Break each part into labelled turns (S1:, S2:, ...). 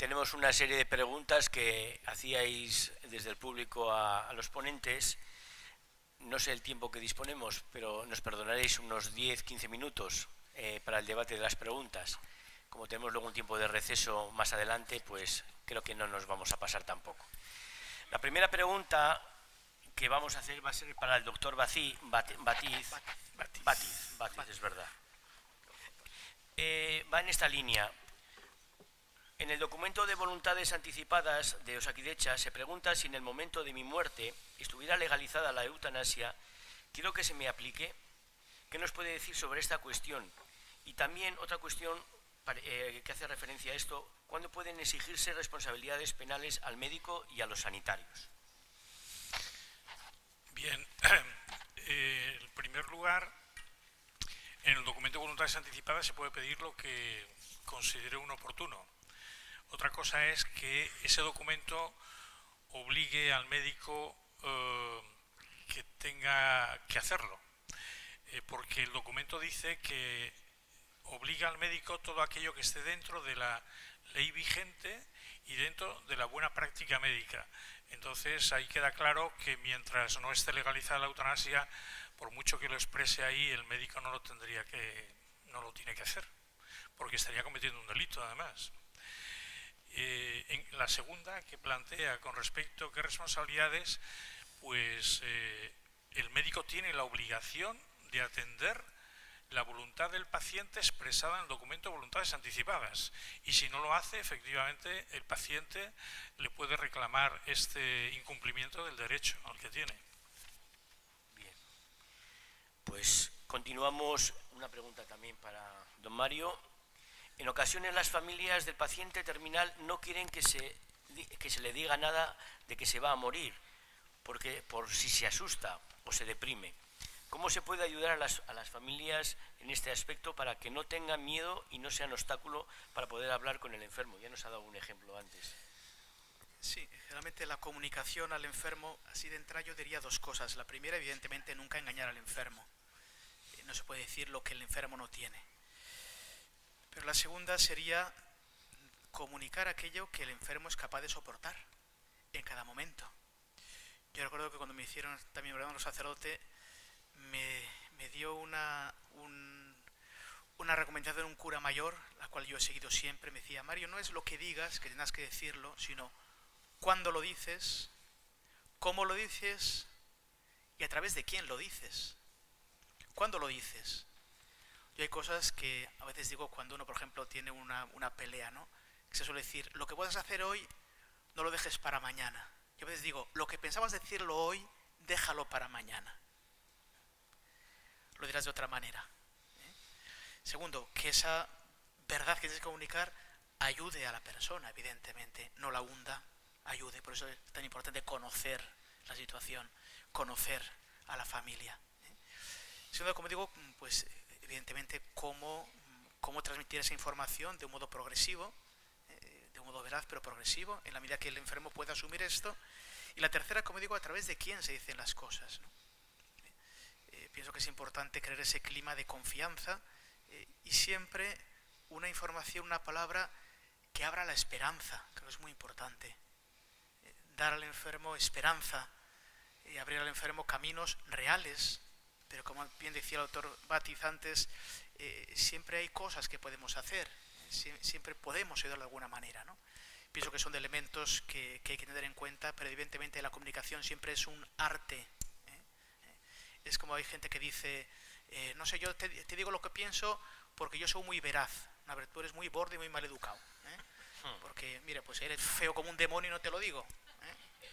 S1: tenemos una serie de preguntas que hacíais desde el público a los ponentes. No sé el tiempo que disponemos, pero nos perdonaréis unos 10-15 minutos para el debate de las preguntas. Como tenemos luego un tiempo de receso más adelante, pues creo que no nos vamos a pasar tampoco. La primera pregunta que vamos a hacer va a ser para el doctor Batiz, es verdad. Va en esta línea. En el documento de voluntades anticipadas de Osakidetza se pregunta si en el momento de mi muerte estuviera legalizada la eutanasia. Quiero que se me aplique. ¿Qué nos puede decir sobre esta cuestión? Y también otra cuestión que hace referencia a esto: ¿cuándo pueden exigirse responsabilidades penales al médico y a los sanitarios?
S2: Bien, en primer lugar, en el documento de voluntades anticipadas se puede pedir lo que considere uno oportuno. Otra cosa es que ese documento obligue al médico que tenga que hacerlo, porque el documento dice que obliga al médico todo aquello que esté dentro de la ley vigente y dentro de la buena práctica médica. Entonces ahí queda claro que mientras no esté legalizada la eutanasia, por mucho que lo exprese ahí, el médico no lo tiene que hacer, porque estaría cometiendo un delito además. En la segunda, que plantea con respecto a qué responsabilidades, pues el médico tiene la obligación de atender la voluntad del paciente expresada en el documento de voluntades anticipadas, y si no lo hace, efectivamente el paciente le puede reclamar este incumplimiento del derecho al que tiene.
S1: Bien, pues continuamos. Una pregunta también para don Mario. En ocasiones las familias del paciente terminal no quieren que se le diga nada de que se va a morir, porque por si se asusta o se deprime. ¿Cómo se puede ayudar a las familias en este aspecto para que no tengan miedo y no sean obstáculo para poder hablar con el enfermo? Ya nos ha dado un ejemplo antes.
S3: Sí, generalmente la comunicación al enfermo, así de entrada yo diría dos cosas. La primera, evidentemente, nunca engañar al enfermo. No se puede decir lo que el enfermo no tiene. Pero la segunda sería comunicar aquello que el enfermo es capaz de soportar en cada momento. Yo recuerdo que cuando me hicieron también ordenado sacerdote, me dio una recomendación de un cura mayor, la cual yo he seguido siempre. Me decía: Mario, no es lo que digas, que tengas que decirlo, sino cuándo lo dices, cómo lo dices y a través de quién lo dices. ¿Cuándo lo dices? Yo hay cosas que a veces digo cuando uno, por ejemplo, tiene una pelea, ¿no? Que se suele decir: lo que puedas hacer hoy, no lo dejes para mañana. Yo a veces digo: lo que pensabas decirlo hoy, déjalo para mañana. Lo dirás de otra manera. Segundo, que esa verdad que tienes que comunicar ayude a la persona, evidentemente, no la hunda, ayude. Por eso es tan importante conocer la situación, conocer a la familia. Segundo, como digo, pues evidentemente cómo transmitir esa información de un modo progresivo, de un modo veraz pero progresivo, en la medida que el enfermo pueda asumir esto. Y la tercera, como digo, a través de quién se dicen las cosas, ¿no? Pienso que es importante crear ese clima de confianza y siempre una información, una palabra que abra la esperanza. Creo que es muy importante. Dar al enfermo esperanza y abrir al enfermo caminos reales. Pero como bien decía el doctor Batiz antes, siempre hay cosas que podemos hacer. Siempre podemos ayudar de alguna manera, ¿no? Pienso que son de elementos que hay que tener en cuenta, pero evidentemente la comunicación siempre es un arte. Es como hay gente que dice: no sé, yo te digo lo que pienso porque yo soy muy veraz. A ver, tú eres muy borde y muy mal educado. Porque, mira, pues eres feo como un demonio y no te lo digo.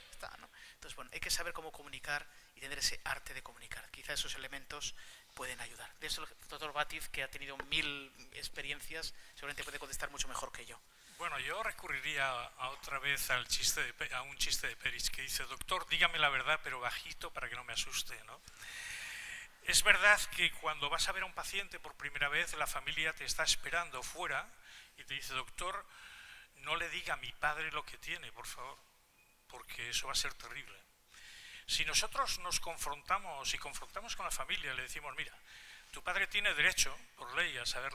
S3: Está, ¿no? Entonces, bueno, hay que saber cómo comunicar y tener ese arte de comunicar. Quizá esos elementos pueden ayudar. De eso el doctor Batiz, que ha tenido 1000 experiencias, seguramente puede contestar mucho mejor que yo.
S2: Bueno, yo recurriría otra vez a un chiste de Peris que dice: doctor, dígame la verdad pero bajito para que no me asuste, ¿no? Es verdad que cuando vas a ver a un paciente por primera vez, la familia te está esperando fuera y te dice: doctor, no le diga a mi padre lo que tiene, por favor, porque eso va a ser terrible. Si nosotros nos confrontamos con la familia, le decimos: mira, tu padre tiene derecho por ley a saber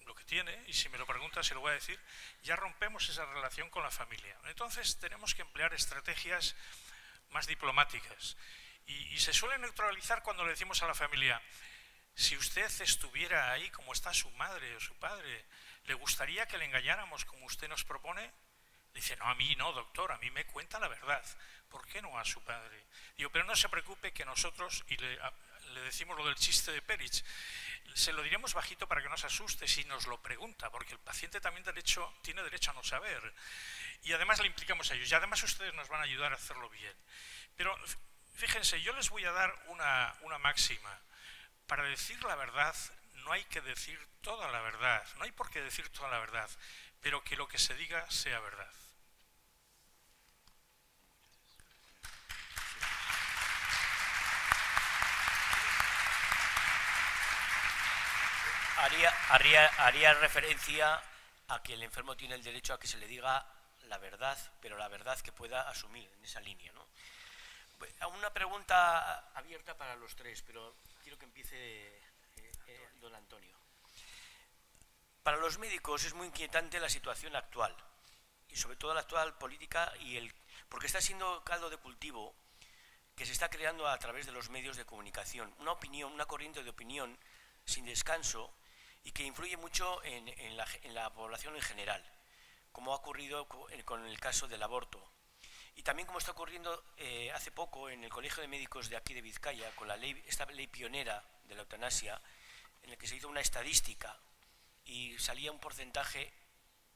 S2: lo que tiene, y si me lo pregunta se lo voy a decir, ya rompemos esa relación con la familia. Entonces tenemos que emplear estrategias más diplomáticas. Y se suele neutralizar cuando le decimos a la familia, si usted estuviera ahí como está su madre o su padre, ¿le gustaría que le engañáramos como usted nos propone? Dice, no, a mí no, doctor, a mí me cuenta la verdad. ¿Por qué no a su padre? Digo, pero no se preocupe que nosotros, y le decimos lo del chiste de Perich, se lo diremos bajito para que no se asuste si nos lo pregunta, porque el paciente también tiene derecho a no saber. Y además le implicamos a ellos, y además ustedes nos van a ayudar a hacerlo bien. Pero fíjense, yo les voy a dar una máxima. Para decir la verdad no hay que decir toda la verdad, no hay por qué decir toda la verdad, pero que lo que se diga sea verdad.
S1: Haría referencia a que el enfermo tiene el derecho a que se le diga la verdad, pero la verdad que pueda asumir en esa línea, ¿no? Una pregunta abierta para los tres, pero quiero que empiece don Antonio. Para los médicos es muy inquietante la situación actual, y sobre todo la actual política, porque está siendo caldo de cultivo que se está creando a través de los medios de comunicación, una corriente de opinión sin descanso y que influye mucho en la población en general, como ha ocurrido con el caso del aborto. Y también como está ocurriendo hace poco en el Colegio de Médicos de aquí de Vizcaya, con esta ley pionera de la eutanasia, en la que se hizo una estadística y salía un porcentaje,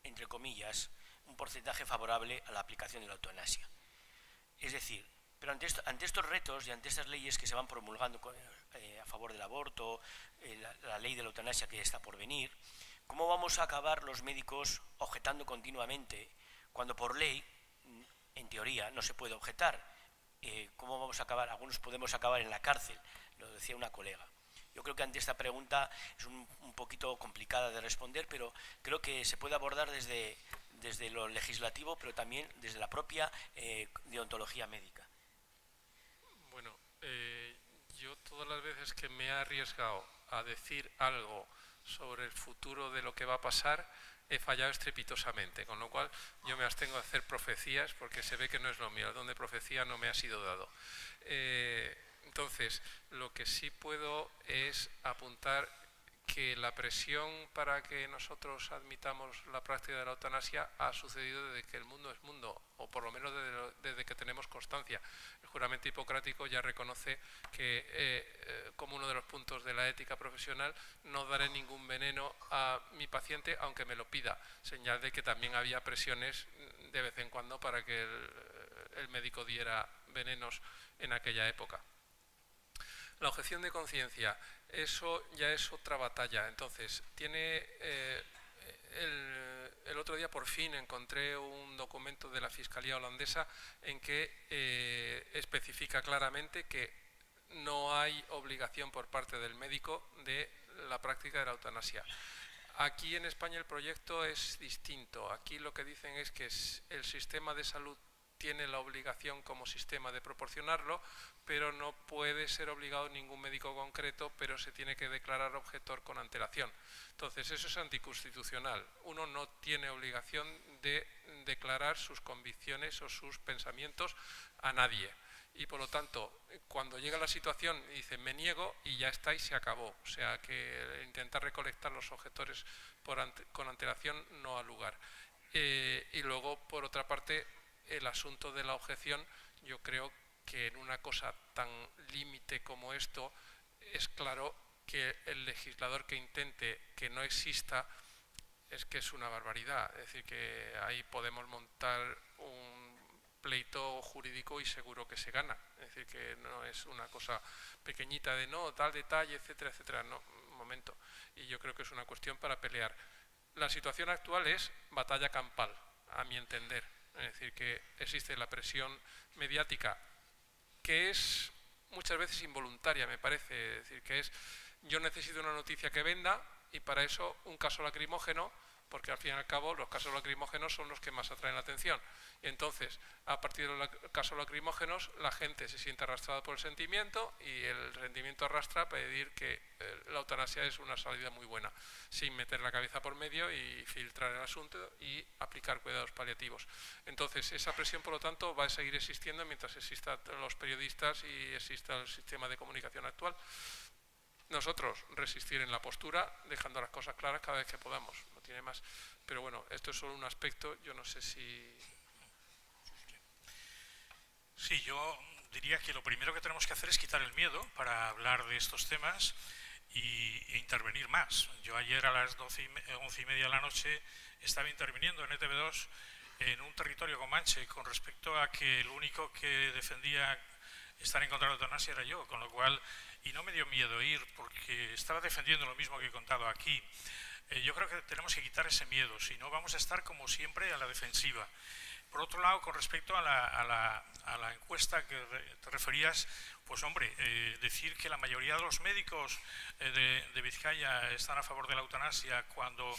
S1: entre comillas, un porcentaje favorable a la aplicación de la eutanasia. Es decir, pero ante estos retos y ante estas leyes que se van promulgando a favor del aborto, la ley de la eutanasia que está por venir, ¿cómo vamos a acabar los médicos objetando continuamente cuando por ley, en teoría, no se puede objetar? ¿Cómo vamos a acabar? Algunos podemos acabar en la cárcel, lo decía una colega. Yo creo que ante esta pregunta es un poquito complicada de responder, pero creo que se puede abordar desde lo legislativo, pero también desde la propia deontología médica.
S4: Bueno, yo todas las veces que me he arriesgado a decir algo sobre el futuro de lo que va a pasar, he fallado estrepitosamente, con lo cual yo me abstengo de hacer profecías porque se ve que no es lo mío, el don de profecía no me ha sido dado. Entonces, lo que sí puedo es apuntar que la presión para que nosotros admitamos la práctica de la eutanasia ha sucedido desde que el mundo es mundo, o por lo menos desde que tenemos constancia. El juramento hipocrático ya reconoce que, como uno de los puntos de la ética profesional, no daré ningún veneno a mi paciente aunque me lo pida, señal de que también había presiones de vez en cuando para que el médico diera venenos en aquella época. La objeción de conciencia, eso ya es otra batalla. Entonces, el otro día por fin encontré un documento de la Fiscalía holandesa en que especifica claramente que no hay obligación por parte del médico de la práctica de la eutanasia. Aquí en España el proyecto es distinto. Aquí lo que dicen es que el sistema de salud tiene la obligación como sistema de proporcionarlo, pero no puede ser obligado ningún médico concreto, pero se tiene que declarar objetor con antelación. Entonces, eso es anticonstitucional. Uno no tiene obligación de declarar sus convicciones o sus pensamientos a nadie. Y por lo tanto, cuando llega la situación y dice me niego y ya está y se acabó. O sea que intentar recolectar los objetores con antelación no ha lugar. Y luego, por otra parte, el asunto de la objeción, yo creo que en una cosa tan límite como esto es claro que el legislador que intente que no exista es que es una barbaridad. Es decir, que ahí podemos montar un pleito jurídico y seguro que se gana. Es decir, que no es una cosa pequeñita de no, tal detalle, etcétera, etcétera. No, un momento. Y yo creo que es una cuestión para pelear. La situación actual es batalla campal, a mi entender. Es decir, que existe la presión mediática que es muchas veces involuntaria, me parece. Es decir, que es yo necesito una noticia que venda y para eso un caso lacrimógeno porque al fin y al cabo los gases lacrimógenos son los que más atraen la atención. Y entonces, a partir de los gases lacrimógenos, la gente se siente arrastrada por el sentimiento y el sentimiento arrastra a pedir que la eutanasia es una salida muy buena, sin meter la cabeza por medio y filtrar el asunto y aplicar cuidados paliativos. Entonces, esa presión, por lo tanto, va a seguir existiendo mientras existan los periodistas y exista el sistema de comunicación actual. Nosotros resistir en la postura, dejando las cosas claras cada vez que podamos, no tiene más. Pero bueno, esto es solo un aspecto, yo no sé si...
S2: Sí, yo diría que lo primero que tenemos que hacer es quitar el miedo para hablar de estos temas e intervenir más. Yo ayer a las 11:30 de la noche estaba interviniendo en ETV2 en un territorio comanche con respecto a que el único que defendía estar en contra de la eutanasia era yo, con lo cual, y no me dio miedo ir porque estaba defendiendo lo mismo que he contado aquí. Yo creo que tenemos que quitar ese miedo, si no vamos a estar como siempre a la defensiva. Por otro lado, con respecto a la encuesta que te referías, pues hombre, decir que la mayoría de los médicos de Vizcaya están a favor de la eutanasia cuando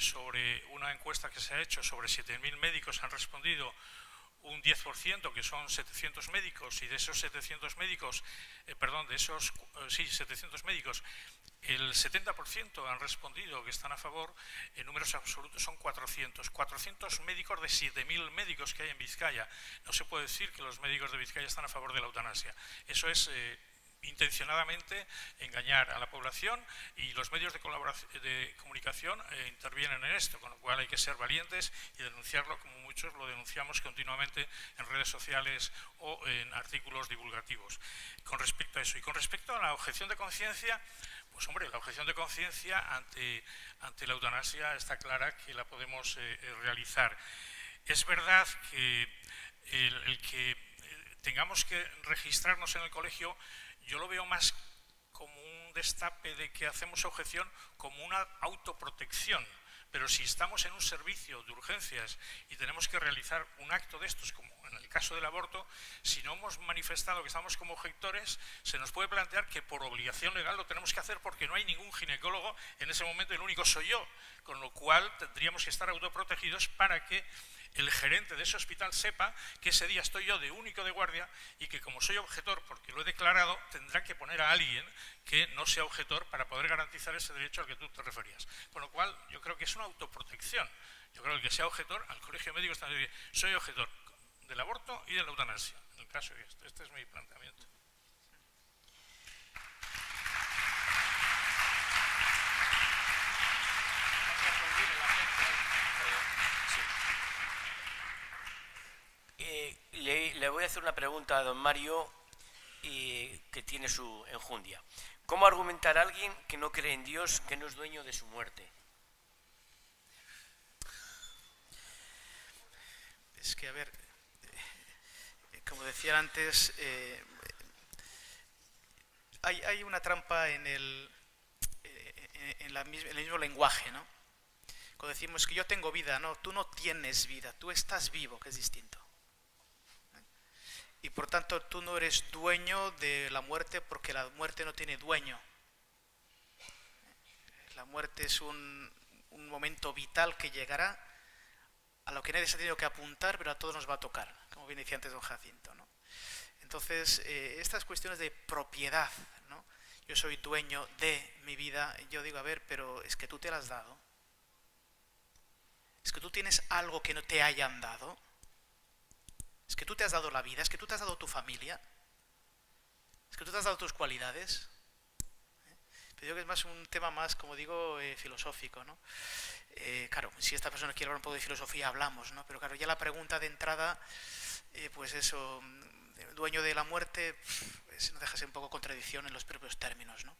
S2: sobre una encuesta que se ha hecho sobre 7.000 médicos han respondido un 10%, que son 700 médicos, y de esos 700 médicos, 700 médicos, el 70% han respondido que están a favor, en números absolutos son 400. 400 médicos de 7.000 médicos que hay en Vizcaya. No se puede decir que los médicos de Vizcaya están a favor de la eutanasia. Eso es intencionadamente engañar a la población, y los medios de comunicación intervienen en esto, con lo cual hay que ser valientes y denunciarlo, como muchos lo denunciamos continuamente en redes sociales o en artículos divulgativos. Con respecto a eso, y con respecto a la objeción de conciencia, pues hombre, la objeción de conciencia ante la eutanasia está clara que la podemos realizar. Es verdad que el que tengamos que registrarnos en el colegio, yo lo veo más como un destape de que hacemos objeción, como una autoprotección. Pero si estamos en un servicio de urgencias y tenemos que realizar un acto de estos, como en el caso del aborto, si no hemos manifestado que estamos como objetores, se nos puede plantear que por obligación legal lo tenemos que hacer porque no hay ningún ginecólogo en ese momento, el único soy yo, con lo cual tendríamos que estar autoprotegidos para que el gerente de ese hospital sepa que ese día estoy yo de único de guardia y que como soy objetor, porque lo he declarado, tendrá que poner a alguien que no sea objetor para poder garantizar ese derecho al que tú te referías. Con lo cual, yo creo que es una autoprotección. Yo creo que el que sea objetor, al colegio médico está diciendo, soy objetor del aborto y de la eutanasia, en el caso de esto. Este es mi planteamiento.
S1: Le voy a hacer una pregunta a don Mario que tiene su enjundia. ¿Cómo argumentar a alguien que no cree en Dios, que no es dueño de su muerte?
S3: Es que, a ver, como decía antes, hay una trampa en el mismo lenguaje, ¿no? Cuando decimos que yo tengo vida, no, tú no tienes vida, tú estás vivo, que es distinto. Y por tanto tú no eres dueño de la muerte porque la muerte no tiene dueño. La muerte es un momento vital que llegará, a lo que nadie se ha tenido que apuntar, pero a todos nos va a tocar, como bien decía antes don Jacinto, ¿no? Entonces, estas cuestiones de propiedad, ¿no? Yo soy dueño de mi vida, yo digo, a ver, pero es que tú te la has dado. Es que tú tienes algo que no te hayan dado. Es que tú te has dado la vida, es que tú te has dado tu familia, es que tú te has dado tus cualidades. Pero yo creo que es más un tema más, como digo, filosófico, ¿no? Claro, si esta persona quiere hablar un poco de filosofía, hablamos, ¿no? Pero claro, ya la pregunta de entrada, pues eso, dueño de la muerte, pues no deja de ser un poco contradicción en los propios términos, ¿no?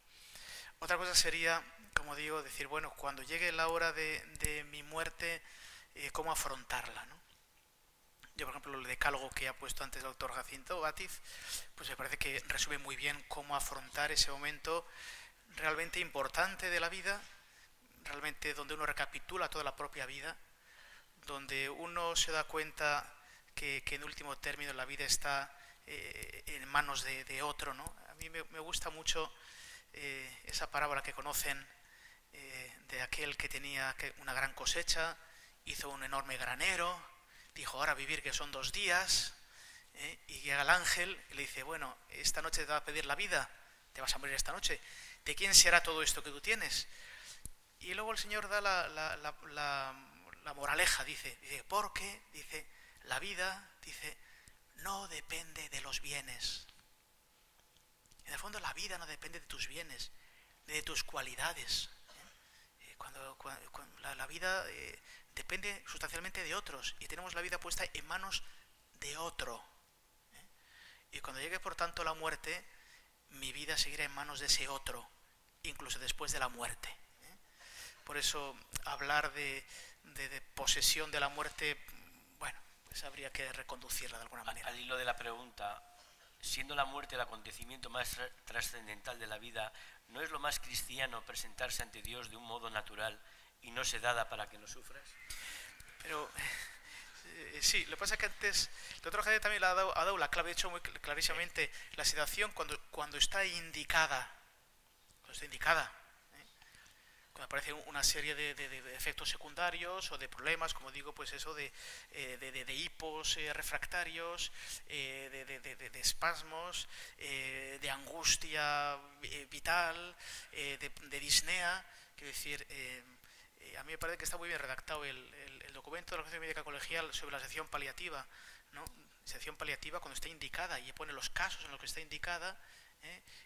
S3: Otra cosa sería, como digo, decir, bueno, cuando llegue la hora de mi muerte, ¿cómo afrontarla, ¿no? Yo, por ejemplo, el decálogo que ha puesto antes el doctor Jacinto Bátiz, pues me parece que resume muy bien cómo afrontar ese momento realmente importante de la vida, realmente donde uno recapitula toda la propia vida, donde uno se da cuenta que en último término la vida está en manos de otro, ¿no? A mí me gusta mucho esa parábola que conocen de aquel que tenía una gran cosecha, hizo un enorme granero, dijo, ahora vivir que son 2 días, y llega el ángel y le dice, bueno, esta noche te va a pedir la vida, te vas a morir esta noche, ¿de quién será todo esto que tú tienes? Y luego el Señor da la moraleja, dice, porque, dice, la vida, dice, no depende de los bienes. En el fondo la vida no depende de tus bienes, de tus cualidades. Cuando la vida depende sustancialmente de otros y tenemos la vida puesta en manos de otro. Y cuando llegue por tanto la muerte, mi vida seguirá en manos de ese otro, incluso después de la muerte. Por eso hablar de posesión de la muerte, bueno, pues habría que reconducirla de alguna manera.
S1: Al hilo de la pregunta, siendo la muerte el acontecimiento más trascendental de la vida, ¿no es lo más cristiano presentarse ante Dios de un modo natural y no sedada para que no sufras?
S3: Pero sí, lo que pasa es que antes, el doctor Jade también ha dado la clave, de hecho muy clarísimamente, la sedación cuando está indicada, cuando aparece una serie de efectos secundarios o de problemas, como digo, pues eso de hipos refractarios, de espasmos, de angustia vital, de disnea, quiero decir, a mí me parece que está muy bien redactado el documento de la Organización Médica Colegial sobre la sección paliativa, ¿no? Sección paliativa cuando está indicada, y pone los casos en los que está indicada,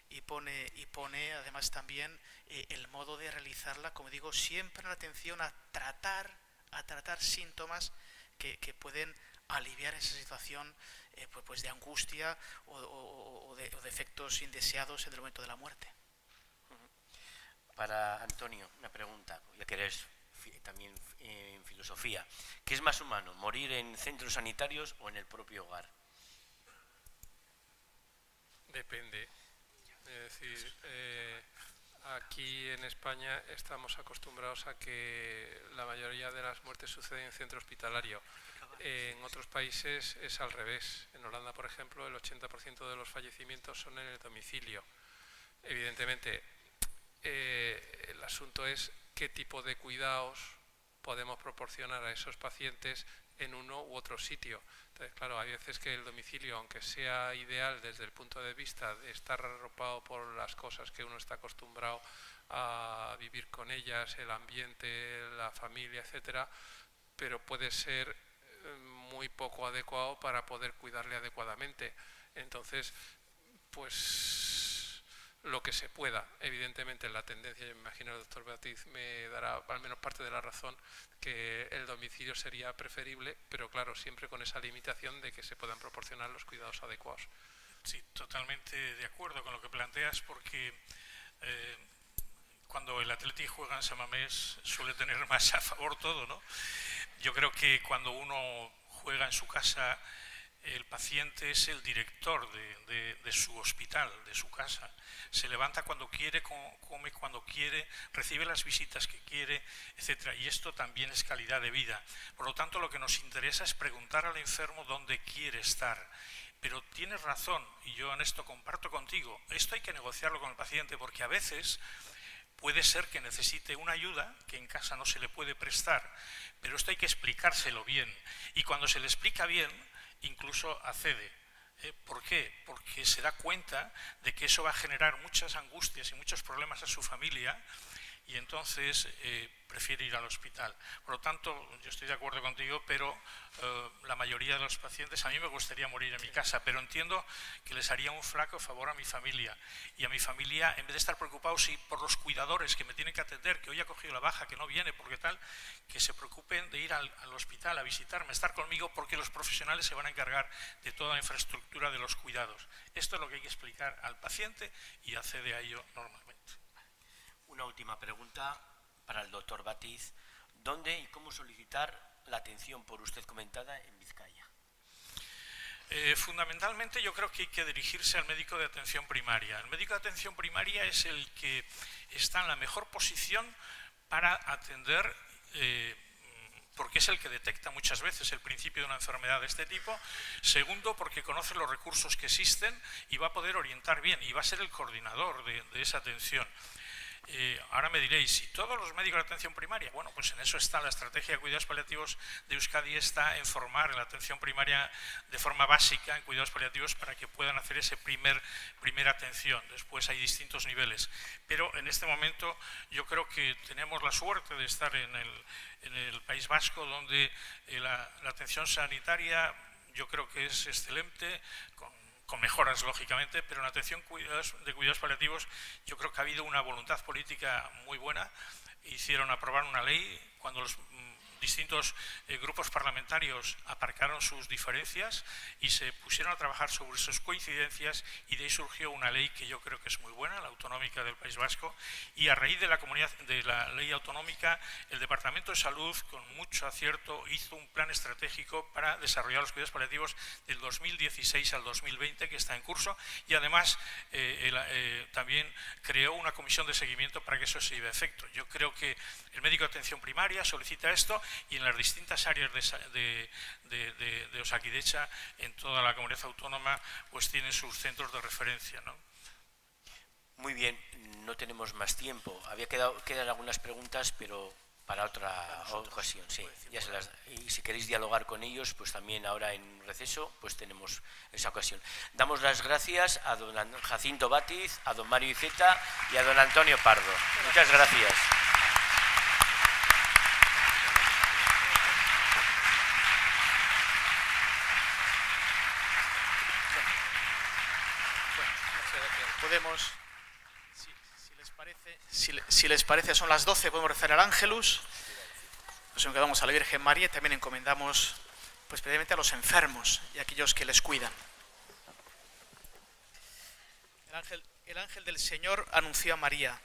S3: y pone además también el modo de realizarla, como digo, siempre en atención a tratar síntomas que pueden aliviar esa situación pues de angustia o de efectos indeseados en el momento de la muerte.
S1: Para Antonio, una pregunta, ya que eres también en filosofía. ¿Qué es más humano, morir en centros sanitarios o en el propio hogar?
S4: Depende. Es decir, aquí en España estamos acostumbrados a que la mayoría de las muertes suceden en centro hospitalario. En otros países es al revés. En Holanda, por ejemplo, el 80% de los fallecimientos son en el domicilio. Evidentemente, el asunto es qué tipo de cuidados podemos proporcionar a esos pacientes en uno u otro sitio. Entonces, claro, hay veces que el domicilio, aunque sea ideal desde el punto de vista de estar arropado por las cosas que uno está acostumbrado a vivir con ellas, el ambiente, la familia, etcétera, pero puede ser muy poco adecuado para poder cuidarle adecuadamente. Entonces, pues lo que se pueda. Evidentemente la tendencia, yo me imagino el doctor Batiz me dará al menos parte de la razón, que el domicilio sería preferible, pero claro, siempre con esa limitación de que se puedan proporcionar los cuidados adecuados.
S2: Sí, totalmente de acuerdo con lo que planteas, porque cuando el Athletic juega en San Mamés suele tener más a favor todo, ¿no? Yo creo que cuando uno juega en su casa, el paciente es el director de su hospital, de su casa. Se levanta cuando quiere, come cuando quiere, recibe las visitas que quiere, etcétera. Y esto también es calidad de vida. Por lo tanto, lo que nos interesa es preguntar al enfermo dónde quiere estar. Pero tienes razón, y yo en esto comparto contigo, esto hay que negociarlo con el paciente, porque a veces puede ser que necesite una ayuda que en casa no se le puede prestar, pero esto hay que explicárselo bien. Y cuando se le explica bien, incluso accede. ¿Por qué? Porque se da cuenta de que eso va a generar muchas angustias y muchos problemas a su familia, y entonces prefiere ir al hospital. Por lo tanto, yo estoy de acuerdo contigo, pero la mayoría de los pacientes, a mí me gustaría morir en mi casa, pero entiendo que les haría un flaco favor a mi familia. Y a mi familia, en vez de estar preocupados por los cuidadores que me tienen que atender, que hoy ha cogido la baja, que no viene, porque tal, que se preocupen de ir al hospital a visitarme, estar conmigo, porque los profesionales se van a encargar de toda la infraestructura de los cuidados. Esto es lo que hay que explicar al paciente y accede a ello normalmente.
S1: Una última pregunta para el doctor Batiz. ¿Dónde y cómo solicitar la atención por usted comentada en Vizcaya?
S2: Fundamentalmente yo creo que hay que dirigirse al médico de atención primaria. El médico de atención primaria es el que está en la mejor posición para atender, porque es el que detecta muchas veces el principio de una enfermedad de este tipo. Segundo, porque conoce los recursos que existen y va a poder orientar bien y va a ser el coordinador de esa atención. Ahora me diréis, ¿y todos los médicos de atención primaria? Bueno, pues en eso está la estrategia de cuidados paliativos de Euskadi, está en formar en la atención primaria de forma básica en cuidados paliativos para que puedan hacer ese primera atención. Después hay distintos niveles. Pero en este momento yo creo que tenemos la suerte de estar en el País Vasco, donde la atención sanitaria yo creo que es excelente, con mejoras lógicamente, pero en la atención de cuidados paliativos yo creo que ha habido una voluntad política muy buena. Hicieron aprobar una ley cuando los distintos grupos parlamentarios aparcaron sus diferencias y se pusieron a trabajar sobre sus coincidencias, y de ahí surgió una ley que yo creo que es muy buena, la autonómica del País Vasco, y a raíz de la ley autonómica el Departamento de Salud, con mucho acierto, hizo un plan estratégico para desarrollar los cuidados paliativos del 2016 al 2020, que está en curso, y además también creó una comisión de seguimiento para que eso se lleve a efecto. Yo creo que el médico de atención primaria solicita esto, y en las distintas áreas de Osakidetza, en toda la comunidad autónoma, pues tienen sus centros de referencia, ¿no?
S1: Muy bien, no tenemos más tiempo. Quedan algunas preguntas, pero para otra ocasión, sí. Y si queréis dialogar con ellos, pues también ahora en receso, pues tenemos esa ocasión. Damos las gracias a don Jacinto Bátiz, a don Mario Iceta y a don Antonio Pardo. Muchas gracias.
S3: Podemos, si les parece, son las 12, podemos rezar el Ángelus. Nos encomendamos a la Virgen María y también encomendamos, pues, especialmente a los enfermos y a aquellos que les cuidan. El ángel del Señor anunció a María.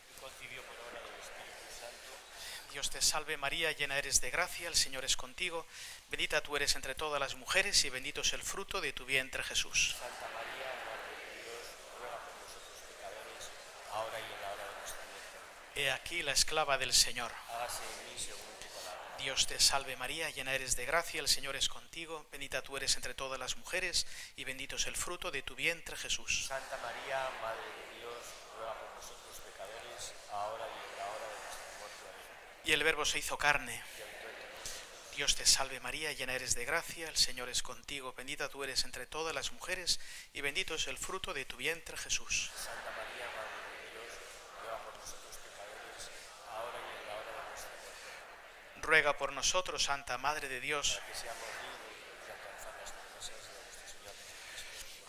S3: Dios te salve María, llena eres de gracia, el Señor es contigo, bendita tú eres entre todas las mujeres y bendito es el fruto de tu vientre Jesús.
S1: Santa María, Madre de Dios, ruega por nosotros pecadores, ahora y en la hora de nuestra muerte.
S3: He aquí la esclava del Señor.
S1: Hágase en mí según tu palabra.
S3: Dios te salve María, llena eres de gracia, el Señor es contigo, bendita tú eres entre todas las mujeres y bendito es el fruto de tu vientre Jesús.
S1: Santa María, Madre de Dios, ruega por nosotros pecadores, ahora y en la hora de nuestra muerte. Amén.
S3: Y el Verbo se hizo carne. Dios te salve María, llena eres de gracia, el Señor es contigo, bendita tú eres entre todas las mujeres y bendito es el fruto de tu vientre Jesús.
S1: Santa María, Madre de Dios, ruega por nosotros pecadores, ahora y en la hora de nuestra muerte.
S3: Ruega por nosotros, Santa Madre de Dios.
S1: Para que seamos dignos de alcanzar las promesas de nuestro Señor Jesucristo.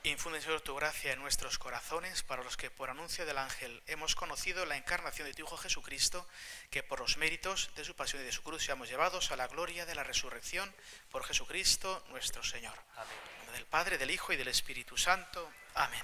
S3: Infunde, Señor, tu gracia en nuestros corazones, para los que por anuncio del ángel hemos conocido la encarnación de tu Hijo Jesucristo, que por los méritos de su pasión y de su cruz seamos llevados a la gloria de la resurrección por Jesucristo nuestro Señor.
S1: Amén.
S3: En nombre del Padre, del Hijo y del Espíritu Santo. Amén.